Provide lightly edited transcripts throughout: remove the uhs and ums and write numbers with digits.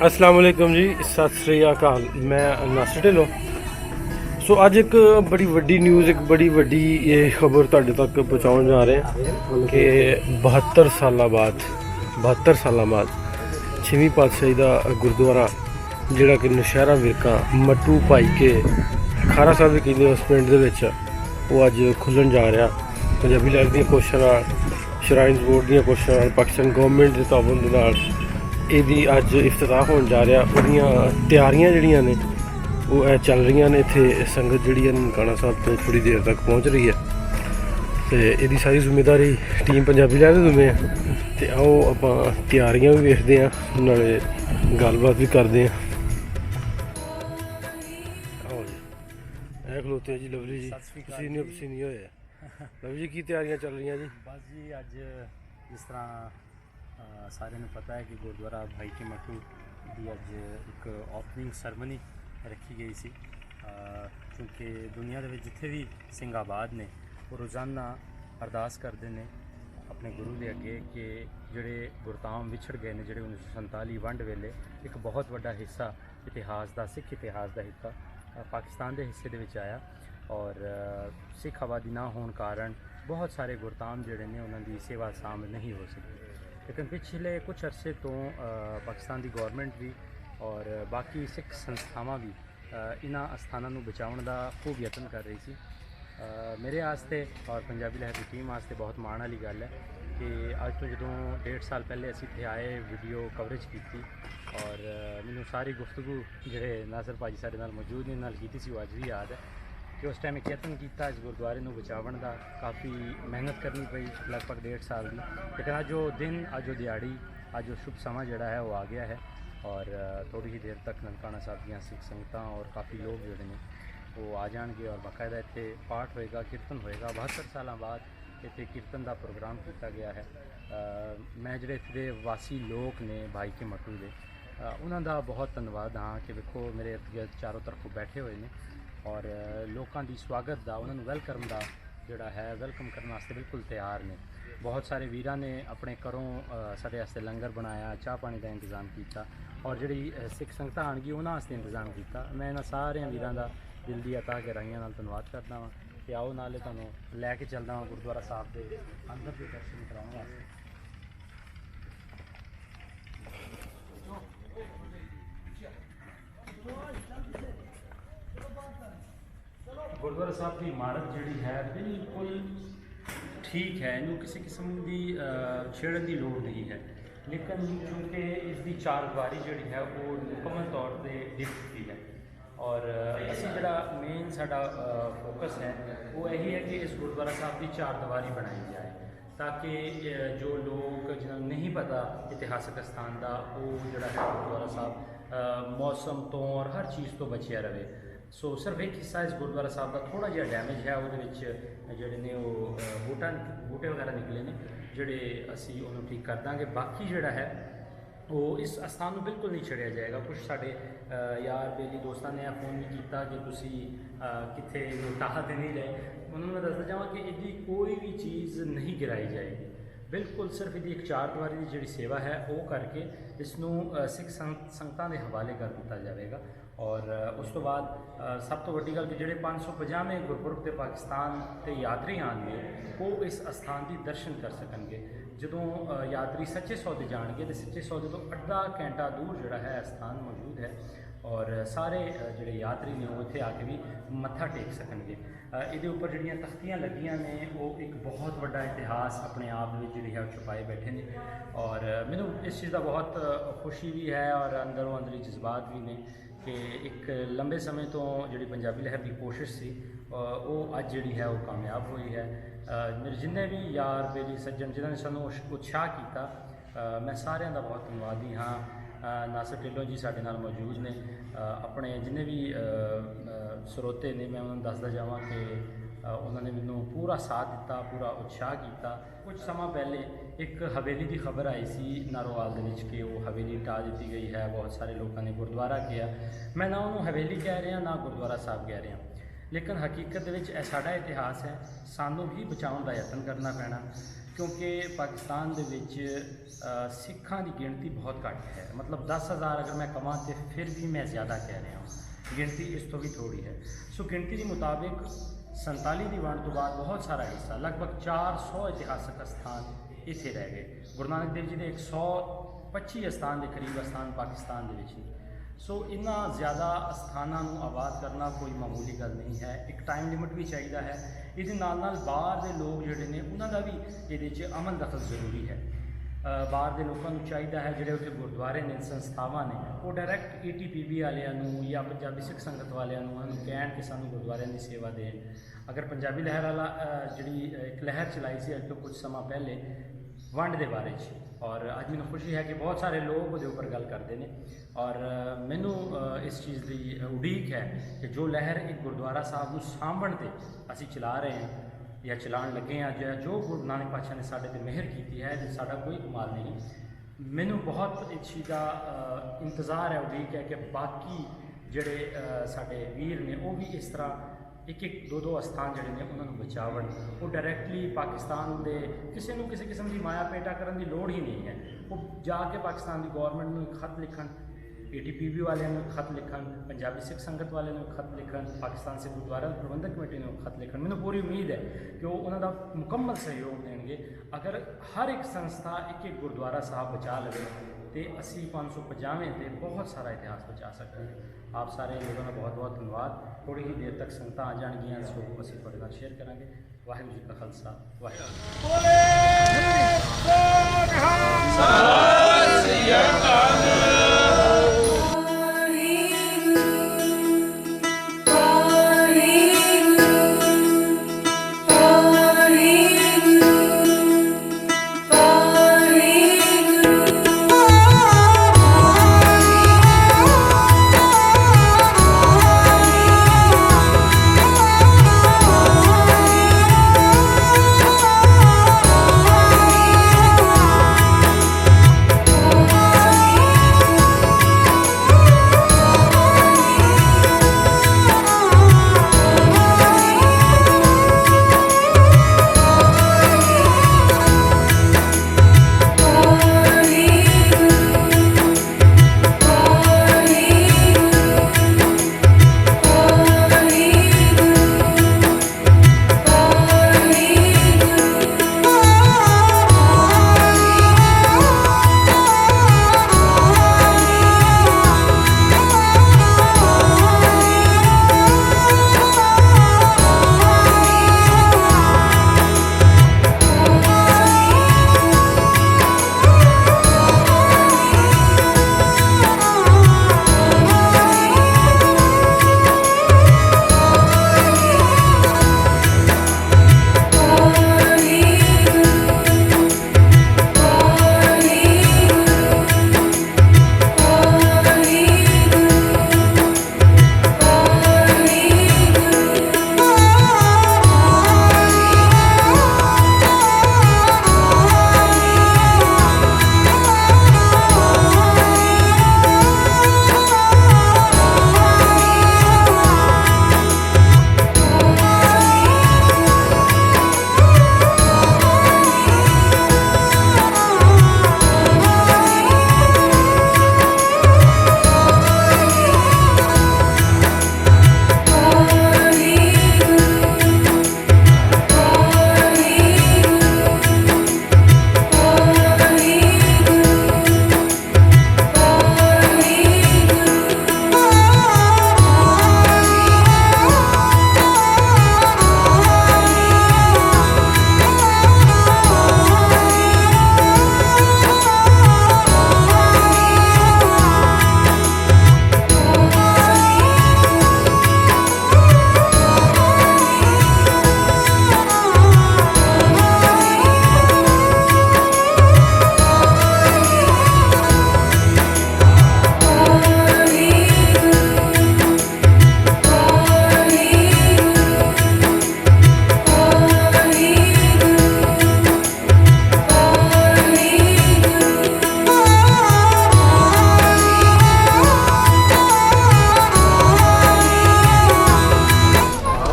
अस्सलाम वालेकुम जी, सत श्री अकाल। मैं नासिर ढिल्लों। सो अज एक बड़ी वड्डी न्यूज़, एक बड़ी वड्डी ये खबर तुहाडे तक पहुँचाउण जा रहे हैं कि 72 साल बाद 6वीं पातशाही का गुरुद्वारा जिहड़ा कि नौशहरा विरका मट्टू भाई के खारा साहब भी कहते उस पिंड दे विच वो अज खुल्लन जा रहा। पंजाबी लैब दी कोशिशां, श्राइन्स बोर्ड दी कोशिशां, पाकिस्तान गौरमेंट के ताबन दे नाल ਇਹਦੀ ਅੱਜ ਇਫਤਤਾਹ ਹੋਣ ਜਾ ਰਿਹਾ। ਉਹਦੀਆਂ ਤਿਆਰੀਆਂ ਜਿਹੜੀਆਂ ਨੇ ਉਹ ਚੱਲ ਰਹੀਆਂ ਨੇ। ਇੱਥੇ ਸੰਗਤ ਜਿਹੜੀ ਹੈ ਨਨਕਾਣਾ ਸਾਹਿਬ ਤੋਂ ਥੋੜ੍ਹੀ ਦੇਰ ਤੱਕ ਪਹੁੰਚ ਰਹੀ ਹੈ ਅਤੇ ਇਹਦੀ ਸਾਰੀ ਜ਼ਿੰਮੇਵਾਰੀ ਟੀਮ ਪੰਜਾਬੀ ਲਹਿਰ ਦੇ ਜ਼ਿੰਮੇ ਹੈ। ਅਤੇ ਆਓ ਆਪਾਂ ਤਿਆਰੀਆਂ ਵੀ ਵੇਖਦੇ ਹਾਂ, ਨਾਲੇ ਗੱਲਬਾਤ ਵੀ ਕਰਦੇ ਹਾਂ। ਆਓ ਜੀ, ਇਹ ਖਲੋਤੇ ਜੀ ਲਵਲੀ ਜੀ, ਪਸੀਨੇ ਹੋਏ ਆ। ਲਵਲੀ ਜੀ, ਕੀ ਤਿਆਰੀਆਂ ਚੱਲ ਰਹੀਆਂ ਜੀ? बस जी अज जिस तरह सारे पता है कि गुरुद्वारा भाई के मट्टू की अज एक ओपनिंग सरमनी रखी गई सी, क्योंकि दुनिया के जिथे भी सिंह आबाद ने वो रोज़ाना अरदास करते हैं अपने गुरु के अगे कि जोड़े गुरताम विछड़ गए हैं, जोड़े 1947 वंड वेले एक बहुत बड़ा हिस्सा इतिहास का, सिख इतिहास का हिस्सा पाकिस्तान के हिस्से के आया और सिख आबादी ना होने कारण बहुत सारे गुरताम जोड़े ने उन्होंने सेवा शाम नहीं हो सकी। लेकिन पिछले कुछ अरसे तो पाकिस्तान की गौरमेंट भी और बाकी सिख संस्थावां भी इन्हां अस्थानां नूं बचाउण दा खूब यतन कर रही सी। मेरे आस्ते और पंजाबी लहर की टीम आस्ते बहुत माण वाली गल है कि अज तो जो 1.5 साल पहले असीं इत्थे आए, वीडियो कवरेज की और मैनूं सारी गुफ्तगू जिहड़े नासिर भाजी साडे नाल मौजूद ने नाल कीती सी वो अज भी याद है कि उस टाइम एक यतन किया इस गुरुद्वारे नूं बचावन का, काफ़ी मेहनत करनी पई, लगभग 1.5 साल की। लेकिन अज वो दिन, अज वो दिहाड़ी, अज वो शुभ समा जिहड़ा है वो आ गया है और थोड़ी ही देर तक ननकाना साहब दीयां सिख संगतां और काफ़ी लोग जोड़े ने वो आ जाएंगे और बाकायदा इत्थे पाठ होएगा, कीर्तन होएगा। 72 साल बाद इत्थे कीर्तन का प्रोग्राम किया गया है। मैं जिहड़े इत्थे वासी लोग ने भाई के मट्टू दे उन्हां दा बहुत धन्नवाद हाँ कि देखो मेरे इर्द गिर्द चारों तरफों बैठे हुए ने और लोगों की स्वागत का, उन्होंने वैलकम का जोड़ा है वैलकम करने वास्ते बिल्कुल तैयार ने। बहुत सारे वीरां ने अपने घरों साडे वास्ते लंगर बनाया, चाह पानी का इंतज़ाम किया और जी सिख संगतां आणगी उन्हां वास्ते इंतज़ाम किया। मैं इन्हां सारे वीरां का दिल दी अता गहराइयां नाल धन्नवाद करदा वां कि आओ नाले तुहानूं लैके चलदा वां गुरुद्वारा साहब के अंदर के दर्शन कराउण वास्ते। गुरुद्वारा साहब की इमारत जी है बिल्कुल ठीक है, इनू किसी किस्म की छेड़न की लोड़ नहीं है, लेकिन चूँकि इसकी चारदीवारी जी है वो मुकम्मल तौर पर डिग चुकी है और असी जरा मेन साडा फोकस है वो यही है कि इस गुरुद्वारा साहब की चारदीवारी बनाई जाए ताकि जो लोग जिन्होंने नहीं पता इतिहासक स्थान का वो जरा है गुरुद्वारा साहब मौसम तो और हर चीज़ तो बचिया रहे। सो सिर्फ एक हिस्सा इस गुरुद्वारा साहब का थोड़ा जिहा डैमेज है, वो जोड़े ने बूटे वगैरह निकले ने जोड़े असी उन्होंने ठीक कर देंगे। बाकी जोड़ा है वो इस स्थान में बिल्कुल नहीं छड़िया जाएगा। कुछ साढ़े यार बेली दोस्तों ने फोन भी किया कि तुसी कितने टाह तो नहीं रहे, उन्होंने मैं दसदा चाहां कि इसकी कोई भी चीज़ नहीं गिराई जाएगी, बिल्कुल सिर्फ इसकी एक चारदीवारी की जी सेवा है वो करके इसनों सिख संगतां के हवाले कर दिया जाएगा। और उस तो बाद सब तो वड्डी गल कि जोड़े 550वें गुरपुरब के पाकिस्तान के यात्री आएंगे वो इस अस्थान की दर्शन कर सकेंगे। जो यात्री सच्चे सौदे जाएंगे तो सच्चे सौदे तो अद्धा घंटा दूर जोड़ा है स्थान मौजूद है और सारे जोड़े यात्री ने वो इत्थे आके भी मत्था टेक सकेंगे। ये उपर जड़ियाँ तख्तियाँ लगियाँ ने वो एक बहुत बड़ा इतिहास अपने आप में जी है छुपाए बैठे ने और मैनू इस चीज़ का बहुत खुशी भी है और अंदरों अंदरी जज्बात भी ने कि एक लंबे समय तो जी पंजाबी लहर की कोशिश सी वो अज जी है वो कामयाब हुई है। मेरे जिन्हें भी यार बेली सज्जन जिन्होंने सानू उत्साह किया, मैं सारिਆਂ ਦਾ बहुत धन्नवादी हाँ। नासिर ढिल्लों जी साडे नाल मौजूद ने, अपने जिन्हें भी स्रोते ने मैं उन्होंने दसदा जावां कि उन्होंने मैनू पूरा साथ दिता, पूरा उत्साह किया। कुछ समा पहले एक हवेली की खबर आई सी नारोवाल के कि वो हवेली ढा दी गई है, बहुत सारे लोगों ने गुरुद्वारा किया। मैं ना उन्होंने हवेली कह रहा ना गुरुद्वारा साहब कह रहा, लेकिन हकीकत साडा इतिहास है, सानू भी बचाने का यतन करना पैना क्योंकि पाकिस्तान दे विच सिखां की गिनती बहुत घट है, मतलब 10,000 अगर मैं कमां तो फिर भी मैं ज़्यादा कह रहा हूँ, गिनती इस तो भी थोड़ी है। सो गिनती के मुताबिक 47 की वंड तो बाद बहुत सारा हिस्सा लगभग 400 इतिहासक स्थान इत्थे रह गए। गुरु नानक देव जी के 125 स्थान के करीब स्थान पाकिस्तान के विच ने। सो इन्ना ज़्यादा अस्थानां नूं आबाद करना कोई मामूली गल नहीं है, एक टाइम लिमिट भी चाहिए है। इहदे नाल नाल बाहर के लोग जिहड़े ने उन्हां दा भी इहदे च अमल दखल जरूरी है। बाहर के लोगों को चाहिए है जिहड़े उत्थे गुरुद्वारे ने संस्थावां ने वो डायरैक्ट ATPB वालियां नूं या पंजाबी सिख संगत वालियां नूं उन्हां नूं कहण कि सानूं गुरुद्वारियां दी सेवा देण। अगर पंजाबी लहर वाला जिहड़ी एक लहर चलाई सी अज तो कुछ समा पहले वंड के बारे च, और अज मैनूं खुशी है कि बहुत सारे लोग उहदे उपर गल करते हैं, और मैनूं इस चीज़ की उड़ीक है कि जो लहर एक गुरुद्वारा साहब नूं सांभण ते असीं चला रहे हैं या चलान लगे हैं, जो गुरु नानक पातशाह ने साडे ते मेहर की है, साडा कोई कमाल नहीं। मैनूं बहुत इस चीज़ का इंतज़ार है, उड़ीक है कि बाकी जिहड़े साडे वीर ने वो भी इस तरह एक एक दो दो स्थान जिहड़े ने उन्होंने बचावन। वो डायरैक्टली पाकिस्तान के किसी नूं किसी किस्म की माया पेटा करने की लोड़ ही नहीं है। वो जाके पाकिस्तान की गौरमेंट नूं खत लिखण, ATPB वालियां नूं खत लिखण, पंजाबी सिख संगत वाले नूं खत लिखण, पाकिस्तान से गुरुद्वारा प्रबंधक कमेटी नूं खत लिखण। मैनूं पूरी उम्मीद है कि वो उन्हां दा मुकम्मल सहयोग देंगे। अगर हर एक संस्था एक एक गुरुद्वारा साहब बचा लवे तो असी 550वें ते बहुत सारा इतिहास बचा सकते हैं। आप सारे लोगों का बहुत बहुत धन्यवाद। थोड़ी ही देर तक संगतां आ जाएगियां, सो असीं तुहाडे नाल शेयर करांगे। वाहिगुरू जी का खालसा, वाहिगुरू।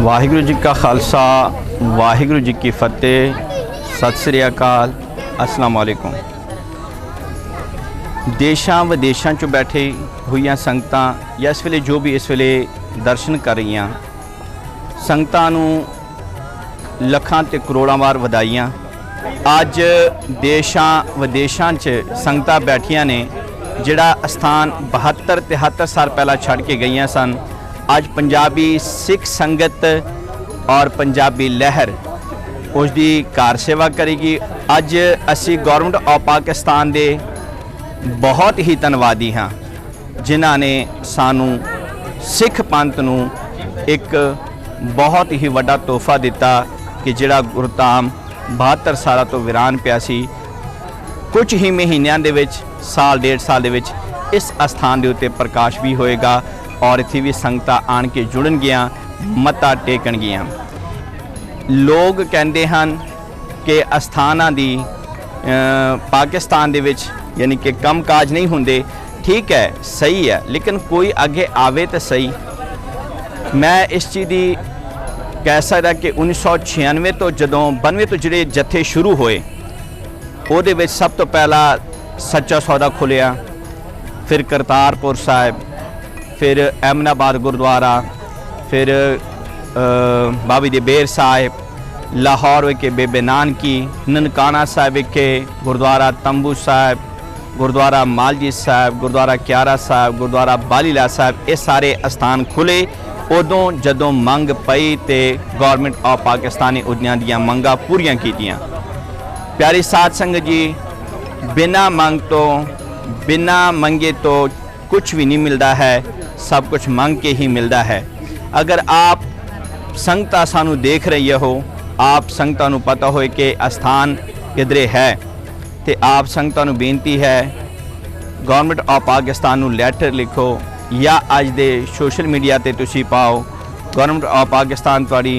वाहिगुरू जी का खालसा वाहिगुरू जी की फतेह। ਸਤਿ ਸ੍ਰੀ ਅਕਾਲ, अस्सलाम वालेकुम। देशां विदेशां चों बैठे हुई संगतां या इस वेले जो भी इस वेले दर्शन कर रही संगतां नूं लखां ते करोड़ां वार वधाइयां। अज देशां विदेशां च संगतां बैठियां ने जिहड़ा अस्थान 72-73 साल पहला छड़ के गईयां सन। अज पंजाबी सिख संगत और पंजाबी लहर उसकी कार सेवा करेगी। अज असी गौरमेंट ऑफ पाकिस्तान दे बहुत ही धन्नवादी हाँ जिन्हां ने सानू सिख पंथ नू एक बहुत ही वड्डा तोहफा दिता कि जिहड़ा गुरधाम 72 साल तो वीरान पिया सी, कुछ ही महीनों दे विच साल डेढ़ साल दे विच इस अस्थान के उत्ते प्रकाश भी होएगा और इत्थे भी संगतां आण के जुड़न गियां, मत्था टेकण गियां। लोग कहते हैं कि अस्थानां दी पाकिस्तान दे विच यानी कि कम काज नहीं होंदे। ठीक है, सही है, लेकिन कोई आगे आवे तो सही। मैं इस चीज़ की कह सकदा कि 1996 तो जदों 92 तो जिहड़े जत्थे शुरू होए उहदे विच सब तो पहला सच्चा सौदा खुलिया, फिर करतारपुर साहिब, फिर अहमदाबाद गुरुद्वारा, फिर बाबी दे बेर साहिब, लाहौर विखे बेबे नानकी, ननकाना साहिब विखे गुरुद्वारा तंबू साहिब, गुरुद्वारा मालजी साहिब, गुरुद्वारा क्यारा साहिब, गुरुद्वारा बालीला साहिब, ये सारे अस्थान खुले उदों जदों मंग पई ते गौरमेंट ऑफ पाकिस्तान ने उन्हां दीयां मंगां पूरीआं कीतियां। प्यारी साध संगत जी, बिना मंग तो बिना मंगे तो कुछ भी नहीं मिलता है, सब कुछ मंग के ही मिलता है। अगर आप संगतां सानू देख रही हो, आप संगतां नू पता होए कि अस्थान किधरे है, तो आप संगतां नू बेनती है गौरमेंट ऑफ पाकिस्तान नू लैटर लिखो या अज दे सोशल मीडिया ते तुसी पाओ। गौरमेंट ऑफ पाकिस्तान तुहाडी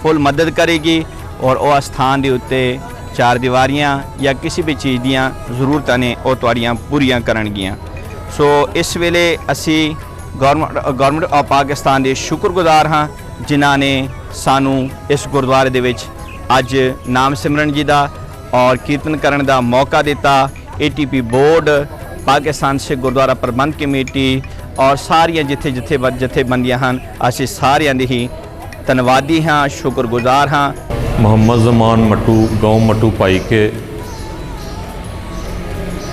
फुल मदद करेगी और वह अस्थान के उत्ते चार दीवारियां या किसी भी चीज़ दियां जरूरतां ने वो तुहाडियां पूरियां करनगियां। सो इस वेले असी गौरमेंट ऑफ पाकिस्तान के शुक्रगुजार हाँ जिन्हां ने सानू इस गुरुद्वारे दे विच अज नाम सिमरन जी का और कीर्तन करने का मौका दिता। ATP बोर्ड, पाकिस्तान सिख गुरुद्वारा प्रबंध कमेटी और सारिया जिथे जिथे जथेबंदियां हैं, असी सारियां दी ही धन्नवादी हाँ, शुक्रगुजार हाँ। मोहम्मद जमान मटू गाँव मटू भाई के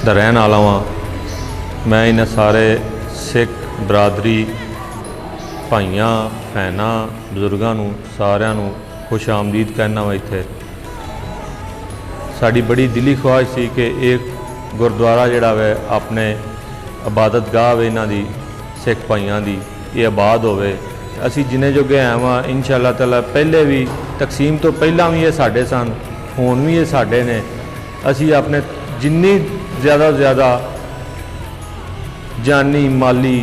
दा रहन वाला वां। मैं इन्हें सारे सिख बरादरी भाइयों भैनों बजुर्गों सारिਆਂ ਨੂੰ खुश आमदीद कहना वा। इत्थे साड़ी बड़ी दिली ख्वाहिश सी कि एक गुरुद्वारा जिहड़ा वे अपने इबादत गाह वे इन्हां दी सिख भाइयों दी ये आबाद होवे। असी जिन्ने जोगे हैं वा इंशाअल्लाह ताला पहले भी तकसीम तो पहला भी ये साडे सन, हुण भी ये साडे ने। असी अपने जिन्नी ज़्यादा तो ज़्यादा जानी माली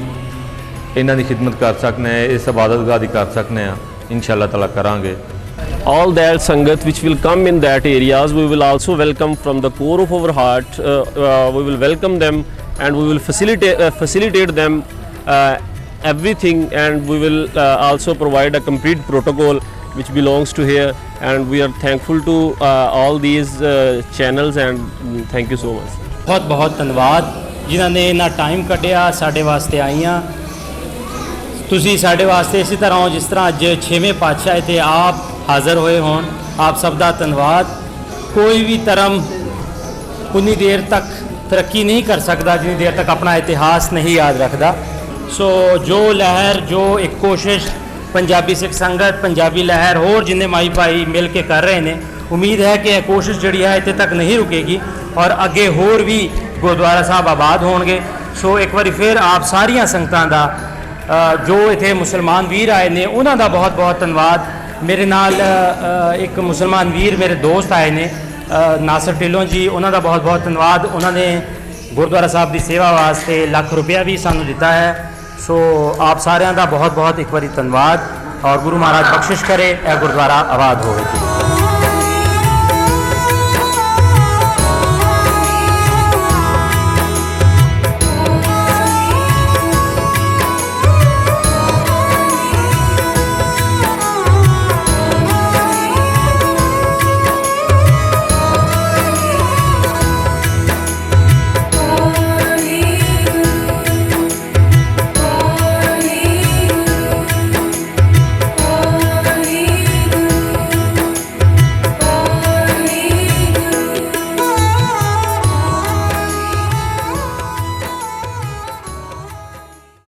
इन्हां दी खिदमत कर सकने, इस इबादत गाह दी कर सकने, इंशाअल्लाह ताला करांगे। All that sangat which will come in that areas, we will also welcome from the core of our heart. We will welcome them and we will facilitate them everything, and we will also provide a complete protocol which belongs to here, and we are thankful to all these channels, and thank you so much. बहुत बहुत धन्यवाद जिन्हों ने इन्ना time कढ़िया साढ़े वास्ते आईयां। तुसी साढ़े वास्ते इसी तरह हो जिस तरह अज 6वें पातशाह इत्थे आप हाज़र होए होन। आप सब दा धन्यवाद। कोई भी धर्म उन्नी देर तक तरक्की नहीं कर सकता जितनी देर तक अपना इतिहास नहीं याद रखता। सो जो लहर, जो एक कोशिश पंजाबी सिख संगत, पंजाबी लहर होर जिन्ने माई भाई मिल के कर रहे हैं, उम्मीद है कि यह कोशिश जी है इतने तक नहीं रुकेगी और अगे होर भी गुरुद्वारा साहब आबाद होंगे। सो एक बार फिर आप सारिया संगतां दा जो इत्थे मुसलमान वीर आए ने उन्हां दा बहुत बहुत धन्यवाद। मेरे नाल एक मुसलमान वीर मेरे दोस्त आए ने नासिर ढिल्लों जी, उन्हां दा बहुत बहुत धन्यवाद। उन्होंने गुरुद्वारा साहब की सेवा वास्ते लाख रुपया भी सानू दिता है। सो आप सारिਆਂ ਦਾ बहुत बहुत एक बार धन्यवाद और गुरु महाराज बख्शिश करे, यह गुरुद्वारा आबाद होवे।